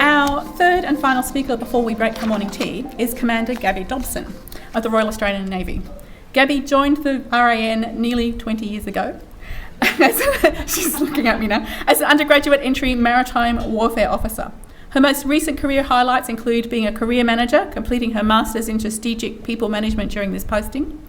Our third and final speaker before we break for morning tea is Commander Gabby Dobson of the Royal Australian Navy. Gabby joined the RAN nearly 20 years ago. She's looking at me now. As an undergraduate entry maritime warfare officer. Her most recent career highlights include being a career manager, completing her Masters in Strategic People Management during this posting,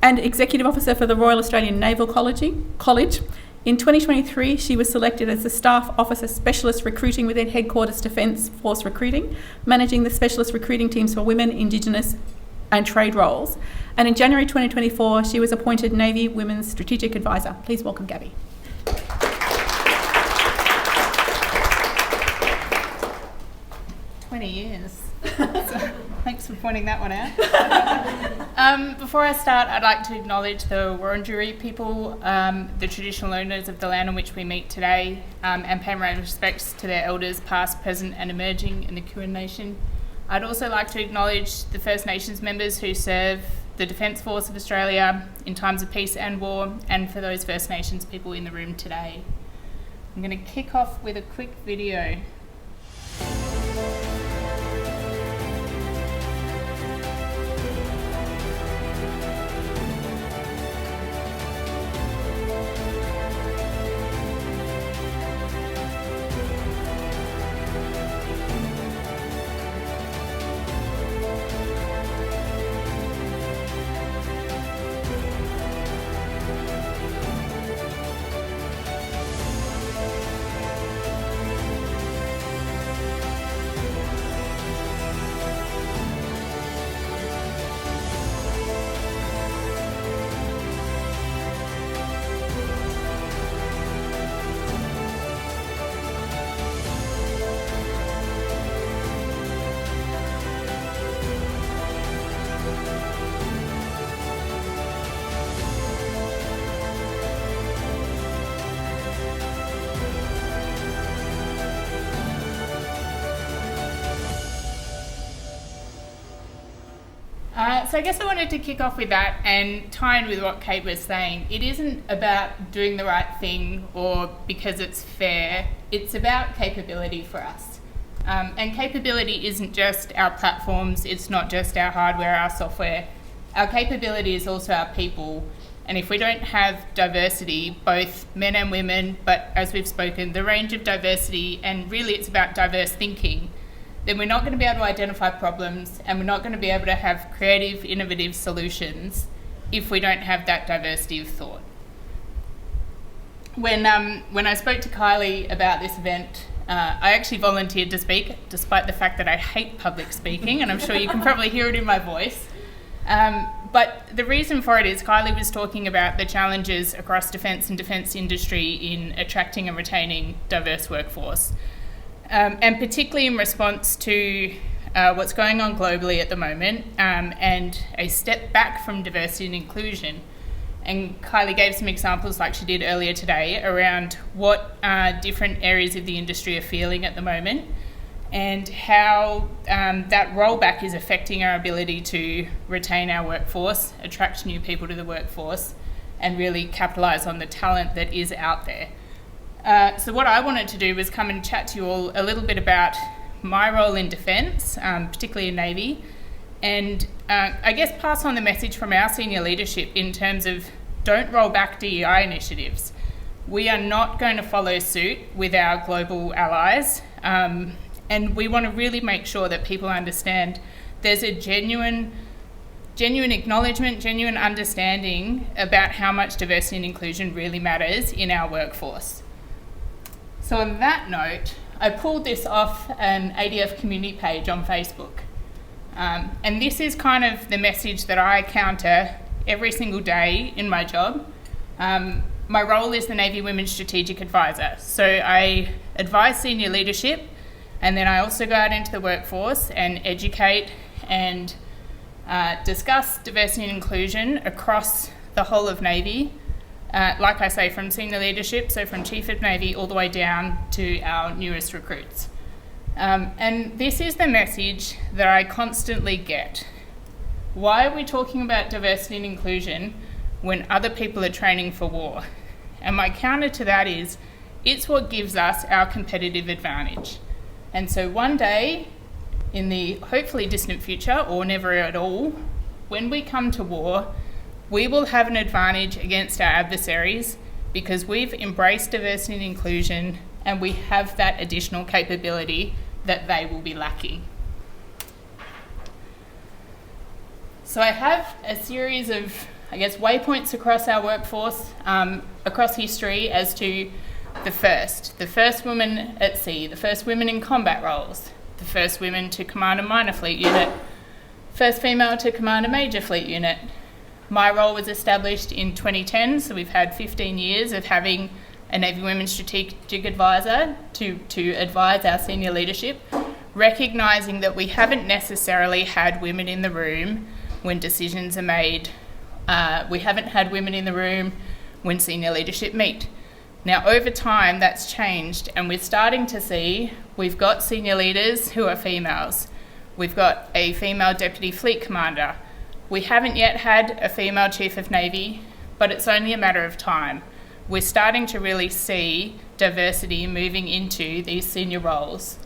and Executive Officer for the Royal Australian Naval College. In 2023, she was selected as the Staff Officer Specialist Recruiting within Headquarters Defence Force Recruiting, managing the specialist recruiting teams for women, Indigenous and trade roles. And in January 2024, she was appointed Navy Women's Strategic Advisor. Please welcome Gabby. Years. So, thanks for pointing that one out. Before I start, I'd like to acknowledge the Wurundjeri people, the traditional owners of the land on which we meet today, and pay my respects to their elders past, present and emerging in the Kulin Nation. I'd also like to acknowledge the First Nations members who serve the Defence Force of Australia in times of peace and war, and for those First Nations people in the room today. I'm going to kick off with a quick video. So I guess I wanted to kick off with that and tie in with what Kate was saying. It isn't about doing the right thing or because it's fair. It's about capability for us. And capability isn't just our platforms. It's not just our hardware, our software. Our capability is also our people. And if we don't have diversity, both men and women, but as we've spoken, the range of diversity, and really it's about diverse thinking, then we're not going to be able to identify problems and we're not going to be able to have creative, innovative solutions if we don't have that diversity of thought. When I spoke to Kylie about this event, I actually volunteered to speak, despite the fact that I hate public speaking, and I'm sure you can probably hear it in my voice. But the reason for it is Kylie was talking about the challenges across defence and defence industry in attracting and retaining diverse workforce. And particularly in response to what's going on globally at the moment, and a step back from diversity and inclusion. And Kylie gave some examples like she did earlier today around what different areas of the industry are feeling at the moment and how that rollback is affecting our ability to retain our workforce, attract new people to the workforce, and really capitalise on the talent that is out there. So what I wanted to do was come and chat to you all a little bit about my role in defence, particularly in Navy, and I guess pass on the message from our senior leadership in terms of don't roll back DEI initiatives. We are not going to follow suit with our global allies, and we want to really make sure that people understand there's a genuine acknowledgement, genuine understanding about how much diversity and inclusion really matters in our workforce. So on that note, I pulled this off an ADF community page on Facebook. And this is kind of the message that I counter every single day in my job. My role is the Navy Women's Strategic Advisor. So I advise senior leadership, and then I also go out into the workforce and educate and discuss diversity and inclusion across the whole of Navy. Like I say, from senior leadership, so from Chief of Navy all the way down to our newest recruits. And this is the message that I constantly get. Why are we talking about diversity and inclusion when other people are training for war? And my counter to that is, It's what gives us our competitive advantage. And so one day, in the hopefully distant future, or never at all, when we come to war, we will have an advantage against our adversaries because we've embraced diversity and inclusion and we have that additional capability that they will be lacking. So I have a series of, waypoints across our workforce, across history as to the first woman at sea, the first women in combat roles, the first women to command a minor fleet unit, first female to command a major fleet unit. My role was established in 2010, so we've had 15 years of having a Navy Women's Strategic Advisor to advise our senior leadership, recognising that we haven't necessarily had women in the room when decisions are made. We haven't had women in the room when senior leadership meet. Now, over time, that's changed, and we're starting to see we've got senior leaders who are females. We've got a female Deputy Fleet Commander. We haven't yet had a female Chief of Navy, but it's only a matter of time. We're starting to really see diversity moving into these senior roles.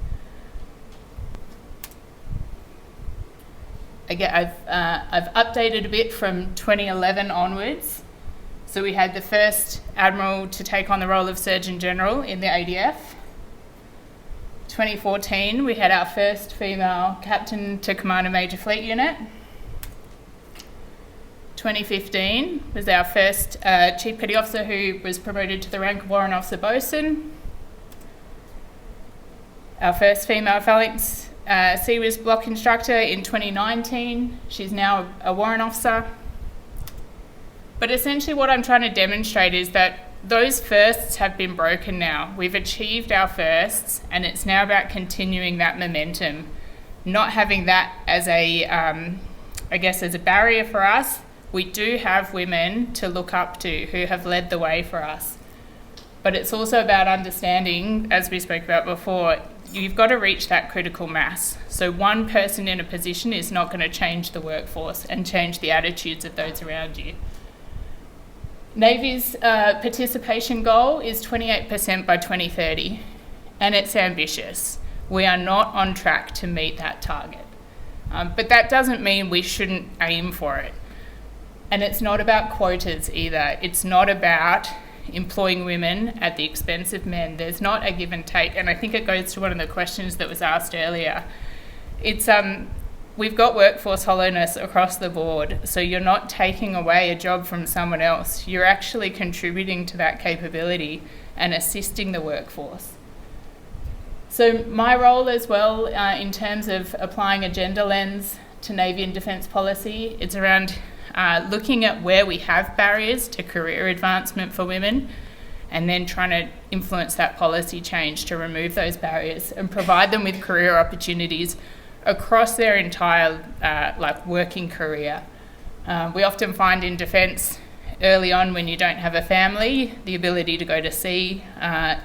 Again, I've updated a bit from 2011 onwards. So we had the first Admiral to take on the role of Surgeon General in the ADF. 2014, we had our first female Captain to command a major fleet unit. 2015 was our first Chief Petty Officer who was promoted to the rank of Warrant Officer Bosun. Our first female Phalanx CWIS block instructor in 2019. She's now a Warrant Officer. But essentially what I'm trying to demonstrate is that those firsts have been broken now. We've achieved our firsts, and it's now about continuing that momentum, not having that as as a barrier for us. We do have women to look up to who have led the way for us. But it's also about understanding, as we spoke about before, you've got to reach that critical mass. So one person in a position is not going to change the workforce and change the attitudes of those around you. Navy's participation goal is 28% by 2030, and it's ambitious. We are not on track to meet that target. But that doesn't mean we shouldn't aim for it. And it's not about quotas either. It's not about employing women at the expense of men. There's not a give and take, and I think it goes to one of the questions that was asked earlier. It's we've got workforce hollowness across the board, so you're not taking away a job from someone else. You're actually contributing to that capability and assisting the workforce. So my role as well, in terms of applying a gender lens to Navy and Defence policy, it's around looking at where we have barriers to career advancement for women and then trying to influence that policy change to remove those barriers and provide them with career opportunities across their entire working career. We often find in defence early on, when you don't have a family, the ability to go to sea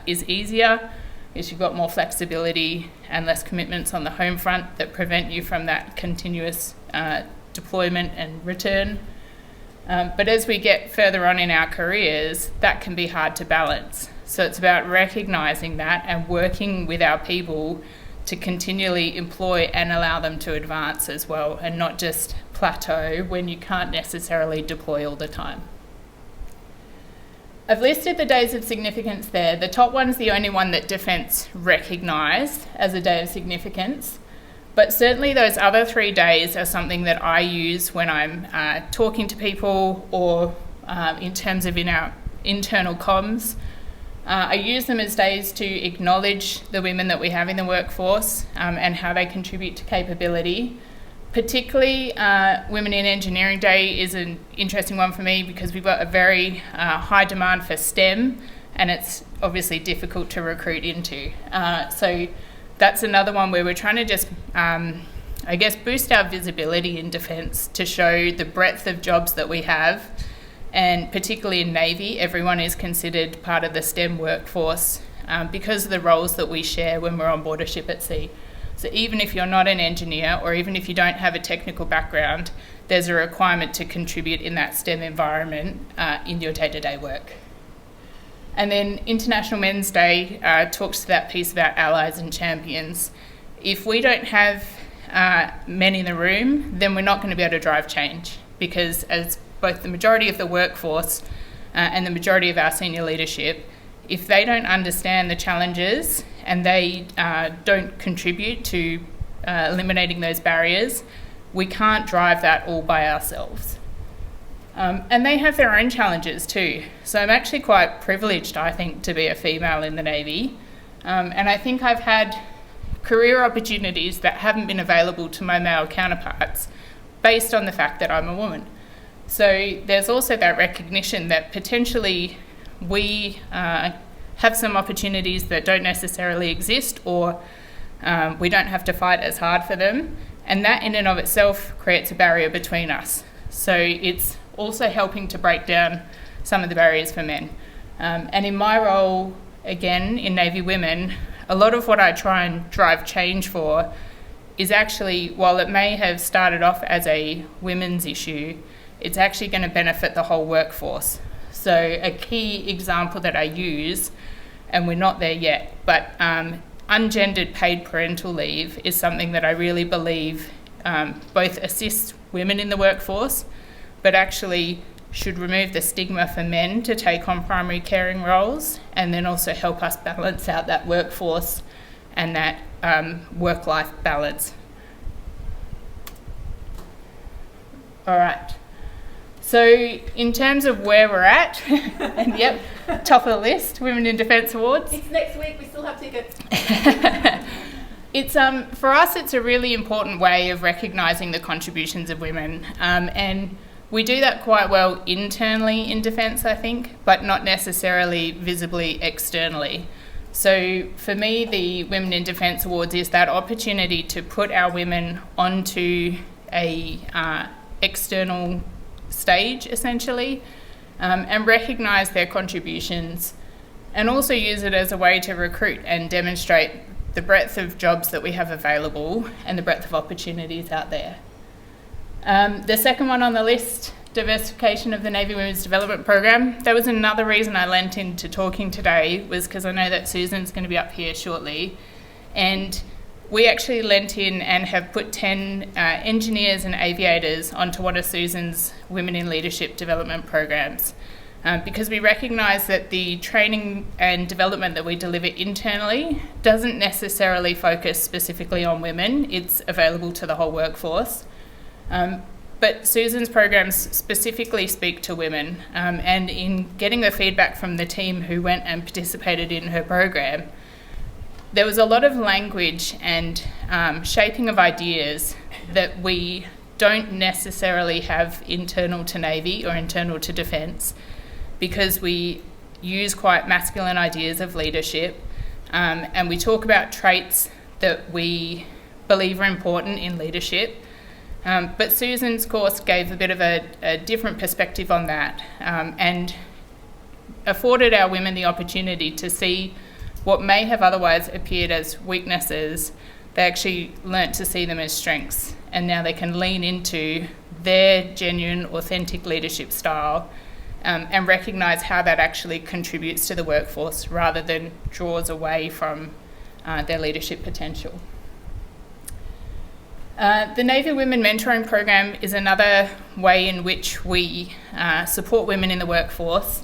is easier because you've got more flexibility and less commitments on the home front that prevent you from that continuous deployment and return. But as we get further on in our careers, that can be hard to balance. So it's about recognising that and working with our people to continually employ and allow them to advance as well, and not just plateau when you can't necessarily deploy all the time. I've listed the days of significance there. The top one's the only one that Defence recognised as a day of significance, but certainly those other 3 days are something that I use when I'm talking to people or in terms of in our internal comms. I use them as days to acknowledge the women that we have in the workforce and how they contribute to capability. Particularly, Women in Engineering Day is an interesting one for me because we've got a very high demand for STEM, and it's obviously difficult to recruit into. So that's another one where we're trying to just, boost our visibility in defence to show the breadth of jobs that we have. And particularly in Navy, everyone is considered part of the STEM workforce because of the roles that we share when we're on board a ship at sea. So even if you're not an engineer, or even if you don't have a technical background, there's a requirement to contribute in that STEM environment in your day-to-day work. And then International Men's Day talks to that piece about allies and champions. If we don't have men in the room, then we're not going to be able to drive change, because as both the majority of the workforce and the majority of our senior leadership, if they don't understand the challenges and they don't contribute to eliminating those barriers, we can't drive that all by ourselves. And they have their own challenges too. So I'm actually quite privileged, I think, to be a female in the Navy. And I think I've had career opportunities that haven't been available to my male counterparts based on the fact that I'm a woman. So there's also that recognition that potentially we have some opportunities that don't necessarily exist, or we don't have to fight as hard for them. And that in and of itself creates a barrier between us. So it's also helping to break down some of the barriers for men. And in my role, again, in Navy Women, a lot of what I try and drive change for is actually, while it may have started off as a women's issue, it's actually going to benefit the whole workforce. So a key example that I use, and we're not there yet, but ungendered paid parental leave is something that I really believe both assists women in the workforce, but actually should remove the stigma for men to take on primary caring roles, and then also help us balance out that workforce and that work-life balance. All right. So in terms of where we're at, and yep, top of the list, Women in Defence Awards. It's next week, we still have tickets. It's for us, it's a really important way of recognising the contributions of women, and we do that quite well internally in Defence, I think, but not necessarily visibly externally. So for me, the Women in Defence Awards is that opportunity to put our women onto a external stage, essentially, and recognise their contributions, and also use it as a way to recruit and demonstrate the breadth of jobs that we have available and the breadth of opportunities out there. The second one on the list, diversification of the Navy Women's Development Program. That was another reason I lent into talking today, was because I know that Susan's going to be up here shortly. And we actually lent in and have put 10 engineers and aviators onto one of Susan's Women in Leadership development programs, because we recognise that the training and development that we deliver internally doesn't necessarily focus specifically on women. It's available to the whole workforce. But Susan's programs specifically speak to women, and in getting the feedback from the team who went and participated in her program, there was a lot of language and shaping of ideas that we don't necessarily have internal to Navy or internal to Defence, because we use quite masculine ideas of leadership, and we talk about traits that we believe are important in leadership. But Susan's course gave a bit of a different perspective on that, and afforded our women the opportunity to see what may have otherwise appeared as weaknesses. They actually learnt to see them as strengths, and now they can lean into their genuine, authentic leadership style, and recognise how that actually contributes to the workforce rather than draws away from their leadership potential. The Navy Women Mentoring Program is another way in which we support women in the workforce.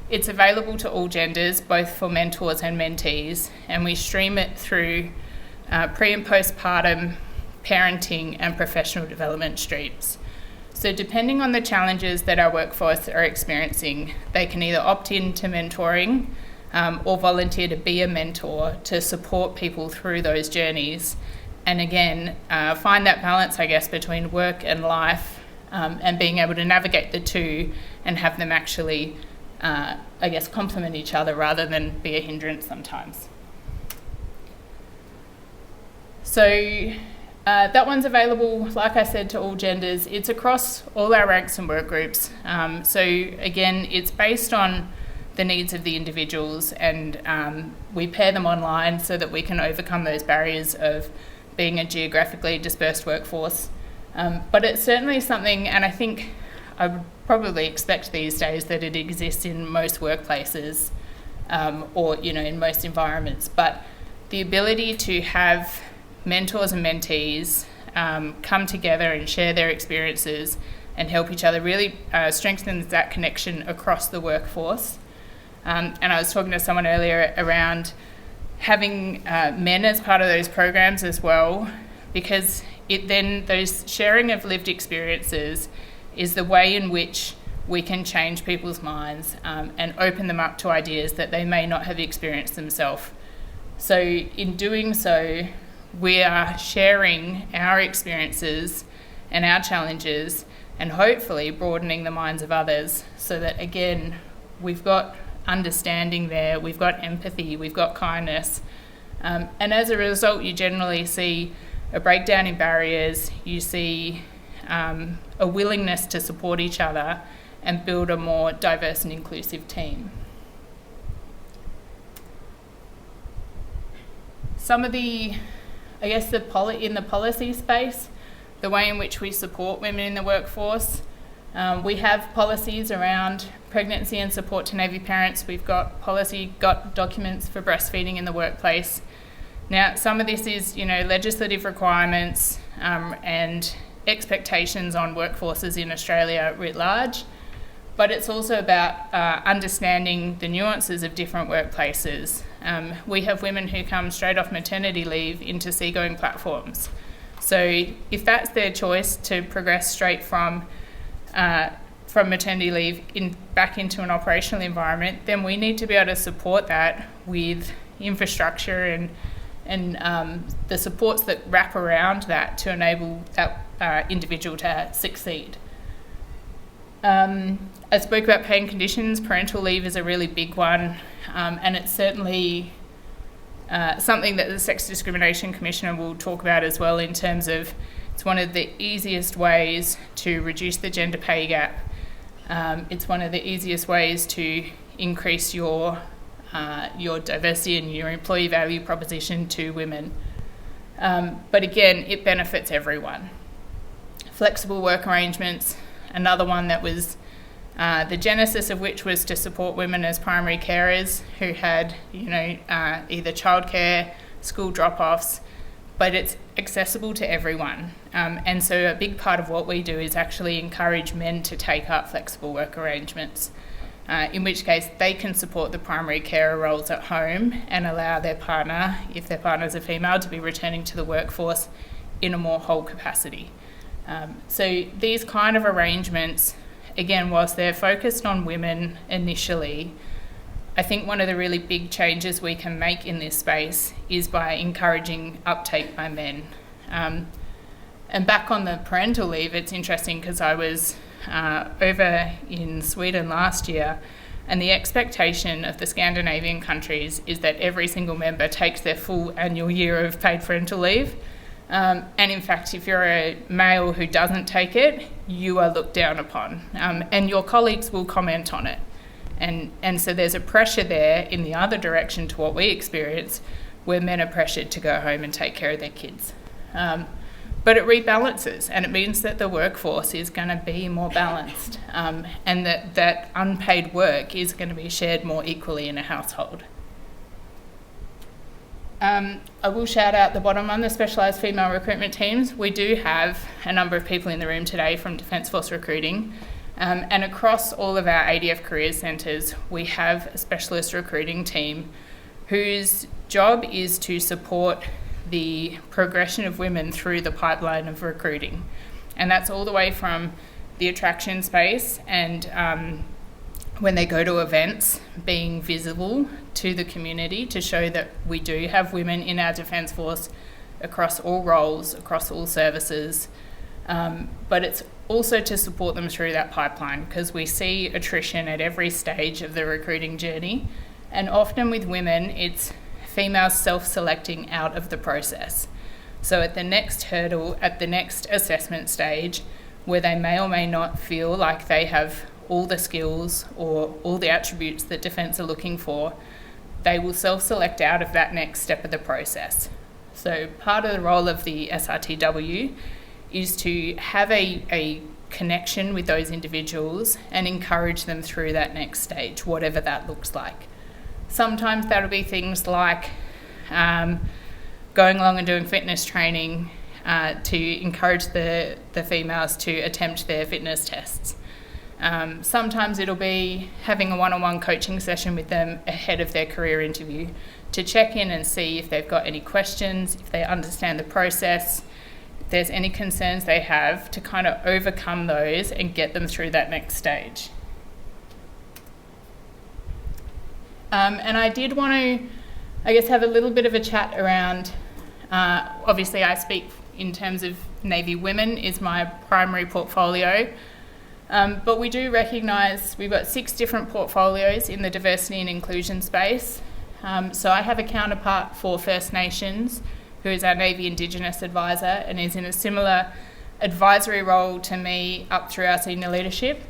It's available to all genders, both for mentors and mentees, and we stream it through pre- and postpartum, parenting and professional development streams. So depending on the challenges that our workforce are experiencing, they can either opt in to mentoring or volunteer to be a mentor to support people through those journeys. And again, find that balance, I guess, between work and life, and being able to navigate the two and have them actually, I guess, complement each other rather than be a hindrance sometimes. So that one's available, like I said, to all genders. It's across all our ranks and work groups. So again, it's based on the needs of the individuals, and we pair them online so that we can overcome those barriers of being a geographically dispersed workforce. But it's certainly something, and I think I would probably expect these days that it exists in most workplaces, or, in most environments. But the ability to have mentors and mentees come together and share their experiences and help each other really strengthens that connection across the workforce. And I was talking to someone earlier around having men as part of those programs as well, because those sharing of lived experiences is the way in which we can change people's minds and open them up to ideas that they may not have experienced themselves. So in doing so, we are sharing our experiences and our challenges and hopefully broadening the minds of others so that, again, we've got understanding there, we've got empathy, we've got kindness. And as a result, you generally see a breakdown in barriers, you see a willingness to support each other and build a more diverse and inclusive team. Some of the, in the policy space, the way in which we support women in the workforce, we have policies around pregnancy and support to Navy parents. We've got documents for breastfeeding in the workplace. Now, some of this is, legislative requirements and expectations on workforces in Australia writ large, but it's also about understanding the nuances of different workplaces. We have women who come straight off maternity leave into seagoing platforms. So if that's their choice to progress straight from maternity leave back into an operational environment, then we need to be able to support that with infrastructure and the supports that wrap around that to enable that individual to succeed. I spoke about paying conditions. Parental leave is a really big one, and it's certainly something that the Sex Discrimination Commissioner will talk about as well, in terms of it's one of the easiest ways to reduce the gender pay gap. It's one of the easiest ways to increase your diversity and your employee value proposition to women. But again, it benefits everyone. Flexible work arrangements, another one that was the genesis of which was to support women as primary carers who had, either childcare, school drop-offs, but it's accessible to everyone. And so a big part of what we do is actually encourage men to take up flexible work arrangements, in which case they can support the primary carer roles at home and allow their partner, if their partner is a female, to be returning to the workforce in a more whole capacity. So these kind of arrangements, again, whilst they're focused on women initially, I think one of the really big changes we can make in this space is by encouraging uptake by men. And back on the parental leave, it's interesting because I was over in Sweden last year, and the expectation of the Scandinavian countries is that every single member takes their full annual year of paid parental leave. And in fact, if you're a male who doesn't take it, you are looked down upon, and your colleagues will comment on it. And so there's a pressure there in the other direction to what we experience, where men are pressured to go home and take care of their kids. But it rebalances, and it means that the workforce is going to be more balanced, and that unpaid work is going to be shared more equally in a household. I will shout out the bottom one, the specialised female recruitment teams. We do have a number of people in the room today from Defence Force Recruiting, and across all of our ADF careers centres, we have a specialist recruiting team whose job is to support the progression of women through the pipeline of recruiting. And that's all the way from the attraction space and when they go to events, being visible to the community to show that we do have women in our Defence Force across all roles, across all services. But it's also to support them through that pipeline, because we see attrition at every stage of the recruiting journey. And often with women, it's females self-selecting out of the process. So at the next hurdle, at the next assessment stage, where they may or may not feel like they have all the skills or all the attributes that Defence are looking for, they will self-select out of that next step of the process. So part of the role of the SRTW is to have a connection with those individuals and encourage them through that next stage, whatever that looks like. Sometimes that'll be things like going along and doing fitness training to encourage the females to attempt their fitness tests. Sometimes it'll be having a one-on-one coaching session with them ahead of their career interview to check in and see if they've got any questions, if they understand the process, if there's any concerns they have, to kind of overcome those and get them through that next stage. And I did want to, I guess, have a little bit of a chat around, obviously I speak in terms of Navy Women is my primary portfolio, but we do recognise we've got 6 different portfolios in the diversity and inclusion space. So I have a counterpart for First Nations, who is our Navy Indigenous advisor and is in a similar advisory role to me up through our senior leadership.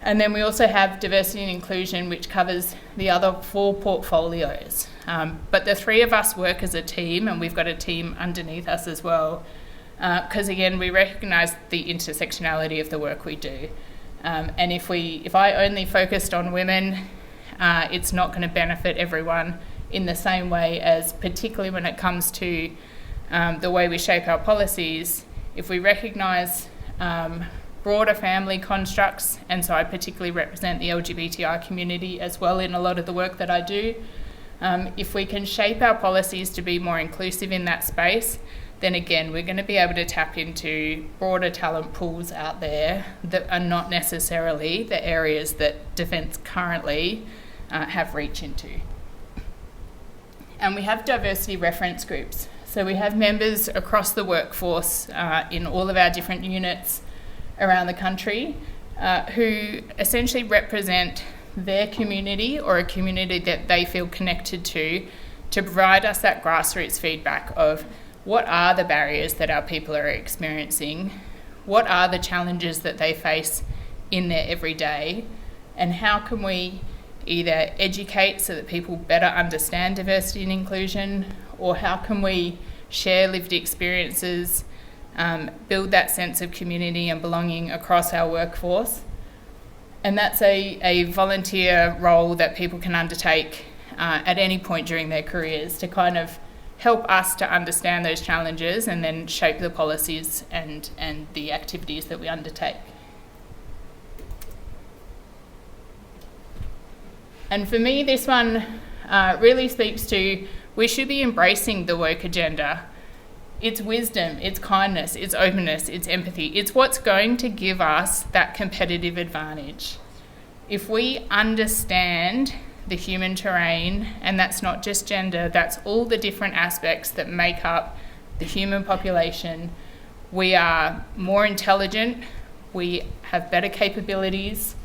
And then we also have diversity and inclusion, which covers the other 4 portfolios. But the 3 of us work as a team, and we've got a team underneath us as well, because again, we recognise the intersectionality of the work we do. And if I only focused on women, it's not going to benefit everyone in the same way as, particularly when it comes to the way we shape our policies. If we recognise broader family constructs, and so I particularly represent the LGBTI community as well in a lot of the work that I do. If we can shape our policies to be more inclusive in that space, then again, we're going to be able to tap into broader talent pools out there that are not necessarily the areas that Defence currently have reach into. And we have diversity reference groups. So we have members across the workforce in all of our different units around the country who essentially represent their community or a community that they feel connected to provide us that grassroots feedback of what are the barriers that our people are experiencing, what are the challenges that they face in their everyday, and how can we either educate so that people better understand diversity and inclusion, or how can we share lived experiences, build that sense of community and belonging across our workforce. And that's a volunteer role that people can undertake at any point during their careers to kind of help us to understand those challenges and then shape the policies and the activities that we undertake. And for me, this one really speaks to, we should be embracing the woke agenda. It's wisdom, it's kindness, it's openness, it's empathy. It's what's going to give us that competitive advantage. If we understand the human terrain, and that's not just gender, that's all the different aspects that make up the human population, we are more intelligent, we have better capabilities,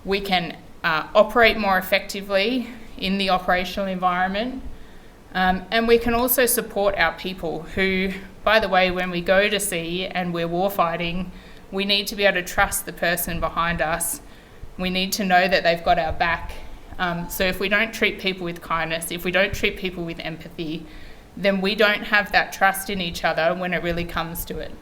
we can operate more effectively in the operational environment. And we can also support our people who, by the way, when we go to sea and we're warfighting, we need to be able to trust the person behind us. We need to know that they've got our back. So if we don't treat people with kindness, if we don't treat people with empathy, then we don't have that trust in each other when it really comes to it.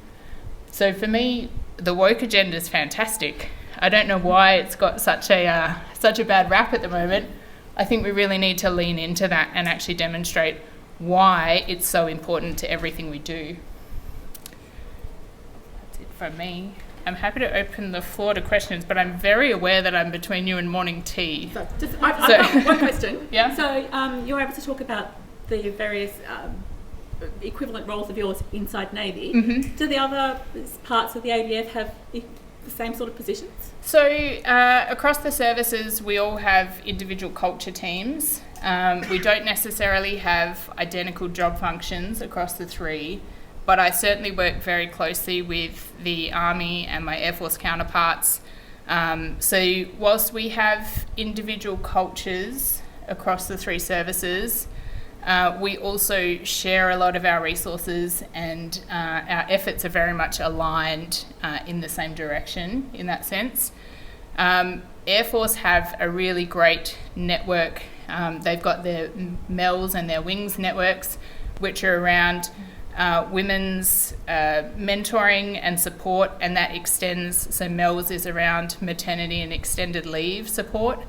So for me, the woke agenda is fantastic. I don't know why it's got such a bad rap at the moment. I think we really need to lean into that and actually demonstrate why it's so important to everything we do. That's it from me. I'm happy to open the floor to questions, but I'm very aware that I'm between you and morning tea. I've got one question. Yeah? So you're able to talk about the various equivalent roles of yours inside Navy. Mm-hmm. Do the other parts of the ADF have the same sort of positions? So across the services, we all have individual culture teams. We don't necessarily have identical job functions across the 3, but I certainly work very closely with the Army and my Air Force counterparts. So whilst we have individual cultures across the 3 services, we also share a lot of our resources, and our efforts are very much aligned in the same direction in that sense. Air Force have a really great network. They've got their MELS and their WINGS networks, which are around women's mentoring and support, and that extends, so MELS is around maternity and extended leave support.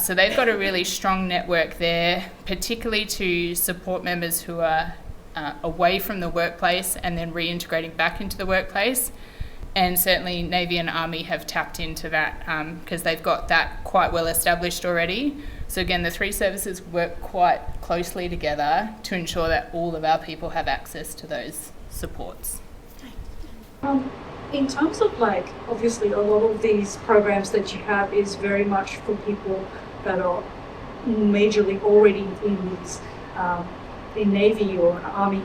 So they've got a really strong network there, particularly to support members who are away from the workplace and then reintegrating back into the workplace. And certainly Navy and Army have tapped into that because they've got that quite well established already. So again, the three services work quite closely together to ensure that all of our people have access to those supports. In terms of like, obviously a lot of these programs that you have is very much for people that are majorly already in these, in Navy or Army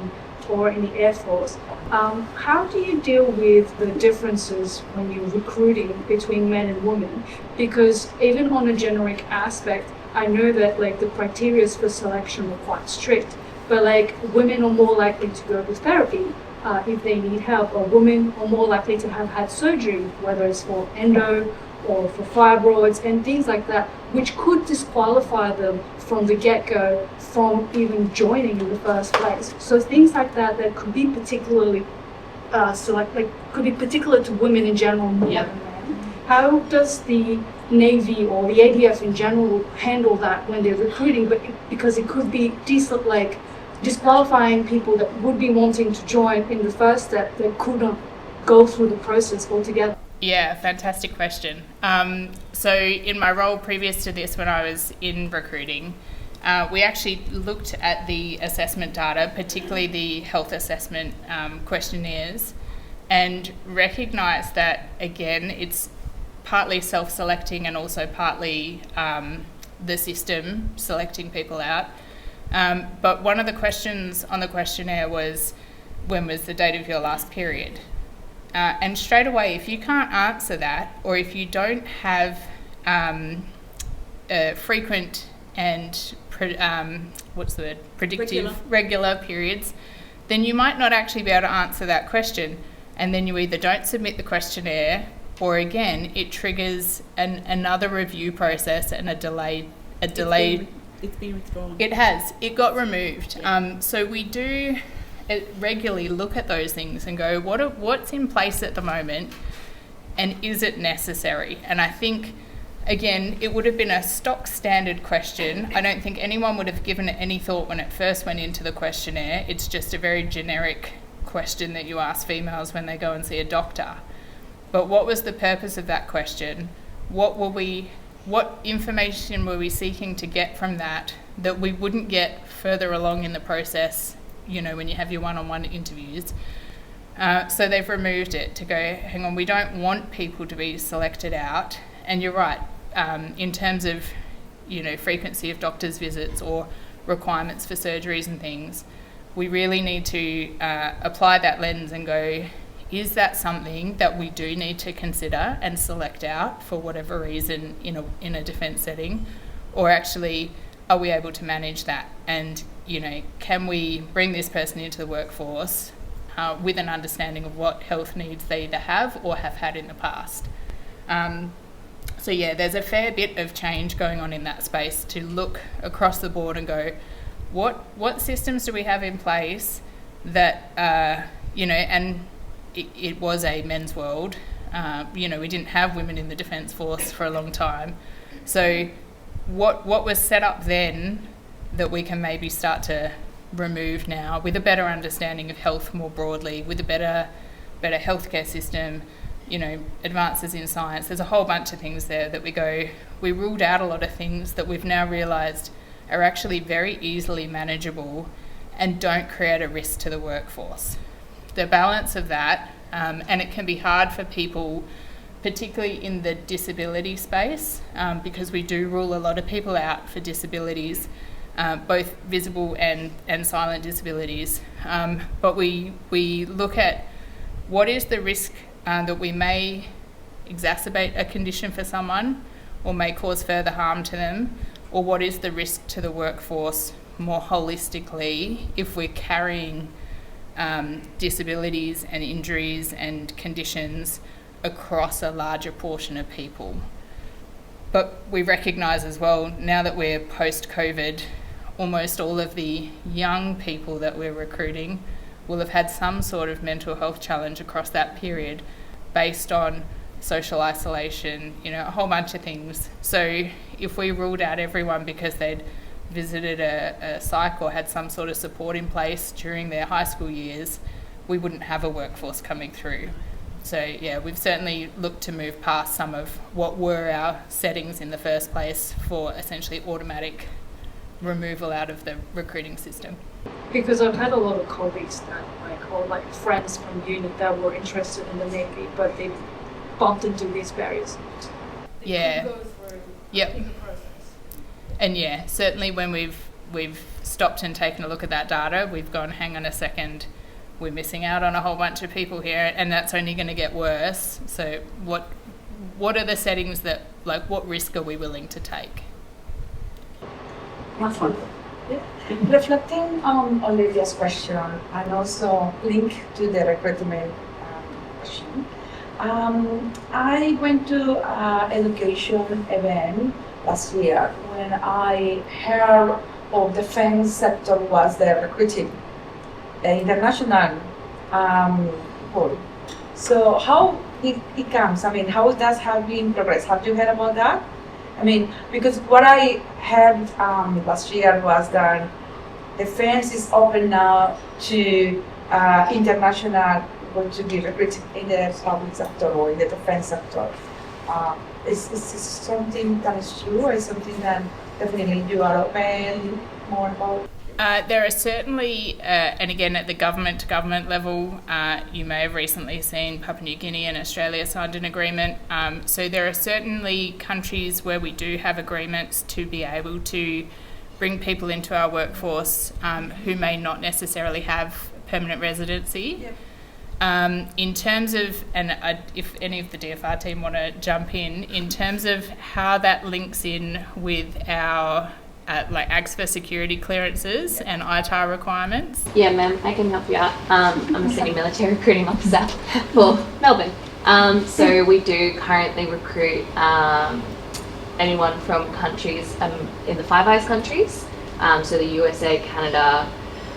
or in the Air Force. How do you deal with the differences when you're recruiting between men and women? Because even on a generic aspect, I know that like the criteria for selection are quite strict, but like women are more likely to go to therapy if they need help, or women are more likely to have had surgery, whether it's for endo or for fibroids and things like that, which could disqualify them from the get-go from even joining in the first place. So things like that that could be particularly could be particular to women in general more than men. How does the Navy or the ADF in general handle that when they're recruiting? But because it could be disqualifying people that would be wanting to join in the first step that couldn't go through the process altogether. Yeah, fantastic question. So in my role previous to this, when I was in recruiting, we actually looked at the assessment data, particularly the health assessment questionnaires, and recognised that, again, it's partly self-selecting and also partly the system selecting people out. But one of the questions on the questionnaire was, when was the date of your last period? And straight away, if you can't answer that, or if you don't have frequent and predictive regular periods, then you might not actually be able to answer that question. And then you either don't submit the questionnaire, or again, it triggers another review process and a delayed. It's been withdrawn. It has. It got removed. Yeah. So we do regularly look at those things and go, what's in place at the moment, and is it necessary? And I think, again, it would have been a stock standard question. I don't think anyone would have given it any thought when it first went into the questionnaire. It's just a very generic question that you ask females when they go and see a doctor. But what was the purpose of that question? What information were we seeking to get from that we wouldn't get further along in the process, when you have your one-on-one interviews? So they've removed it to go, hang on, we don't want people to be selected out. And you're right, in terms of, frequency of doctor's visits or requirements for surgeries and things, we really need to apply that lens and go, is that something that we do need to consider and select out for whatever reason in a defence setting? Or actually, are we able to manage that? And, can we bring this person into the workforce with an understanding of what health needs they either have or have had in the past? So yeah, there's a fair bit of change going on in that space to look across the board and go, what systems do we have in place that, and it was a men's world. We didn't have women in the Defence Force for a long time. So what was set up then that we can maybe start to remove now with a better understanding of health more broadly, with a better healthcare system, advances in science. There's a whole bunch of things there that we ruled out a lot of things that we've now realised are actually very easily manageable and don't create a risk to the workforce. The balance of that, and it can be hard for people, particularly in the disability space, because we do rule a lot of people out for disabilities, both visible and silent disabilities. But we look at what is the risk that we may exacerbate a condition for someone or may cause further harm to them, or what is the risk to the workforce more holistically if we're carrying disabilities and injuries and conditions across a larger portion of people. But we recognise as well, now that we're post-COVID, almost all of the young people that we're recruiting will have had some sort of mental health challenge across that period based on social isolation, a whole bunch of things. So if we ruled out everyone because they'd visited a psych or had some sort of support in place during their high school years, we wouldn't have a workforce coming through. So yeah, we've certainly looked to move past some of what were our settings in the first place for essentially automatic removal out of the recruiting system. Because I've had a lot of colleagues that or friends from uni that were interested in the Navy, but they bumped into these barriers. Yeah. Yep. And yeah, certainly when we've stopped and taken a look at that data, we've gone, hang on a second, we're missing out on a whole bunch of people here, and that's only going to get worse. So what are the settings that, what risk are we willing to take? Last one. Reflecting on Olivia's question and also link to the recruitment question, I went to an education event last year when I heard of the defense sector was the recruiting, the international pool. So how it comes, how does have been progress? Have you heard about that? Because what I heard last year was that defense is open now to international people to be recruited in the public sector or in the defense sector. Is this something that is true, or is something that definitely you are open more about? There are certainly, and again at the government-to-government level, you may have recently seen Papua New Guinea and Australia signed an agreement. So there are certainly countries where we do have agreements to be able to bring people into our workforce who may not necessarily have permanent residency. Yep. In terms of, and if any of the DFR team want to jump in terms of how that links in with our acts for security clearances and ITAR requirements. Yeah, ma'am, I can help you out. I'm a senior military recruiting officer for Melbourne. So we do currently recruit anyone from countries in the Five Eyes countries, so the USA, Canada,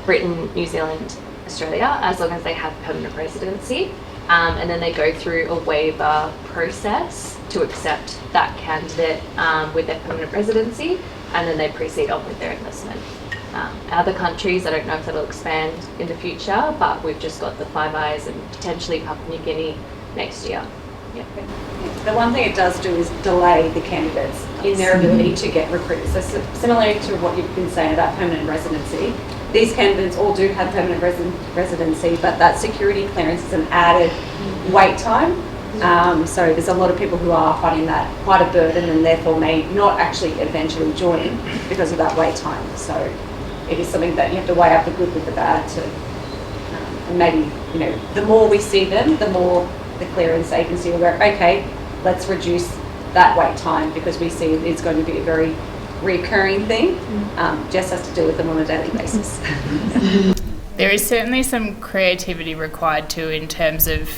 Britain, New Zealand, Australia, as long as they have permanent residency. And then they go through a waiver process to accept that candidate with their permanent residency, and then they proceed on with their enlistment. Other countries, I don't know if that'll expand in the future, but we've just got the Five Eyes and potentially Papua New Guinea next year. Yeah. The one thing it does do is delay the candidates in their ability to get recruited. So similarly to what you've been saying about permanent residency, these candidates all do have permanent residency, but that security clearance is an added wait time. So there's a lot of people who are finding that quite a burden and therefore may not actually eventually join because of that wait time. So it is something that you have to weigh up the good with the bad to, and maybe, the more we see them, the more the clearance agency will go, okay, let's reduce that wait time because we see it's going to be a very recurring thing. Jess has to deal with them on a daily basis. There is certainly some creativity required too in terms of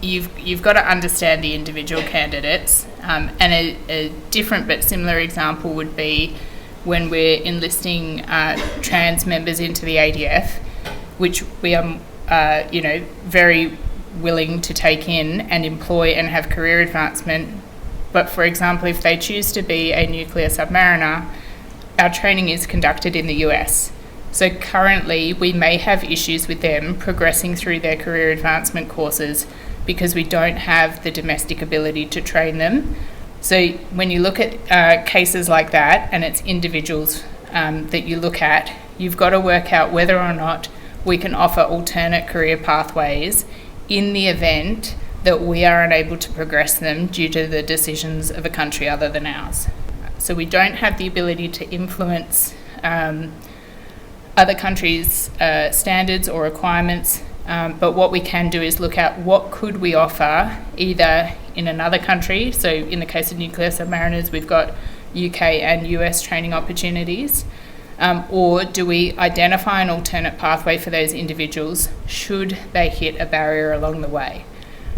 you've got to understand the individual candidates, and a different but similar example would be when we're enlisting trans members into the ADF, which we are very willing to take in and employ and have career advancement. But for example, if they choose to be a nuclear submariner, our training is conducted in the US. So currently we may have issues with them progressing through their career advancement courses because we don't have the domestic ability to train them. So when you look at cases like that, and it's individuals that you look at, you've got to work out whether or not we can offer alternate career pathways in the event that we are unable to progress them due to the decisions of a country other than ours. So we don't have the ability to influence other countries' standards or requirements, but what we can do is look at what could we offer either in another country. So in the case of nuclear submariners, we've got UK and US training opportunities. Or do we identify an alternate pathway for those individuals should they hit a barrier along the way?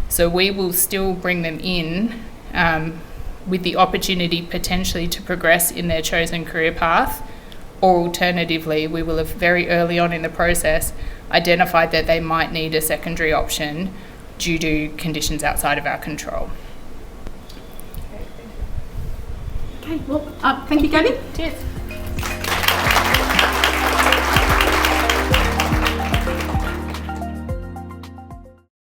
So we will still bring them in with the opportunity potentially to progress in their chosen career path, or alternatively, we will have very early on in the process identified that they might need a secondary option due to conditions outside of our control. Okay, well, thank you, Gabby. Cheers.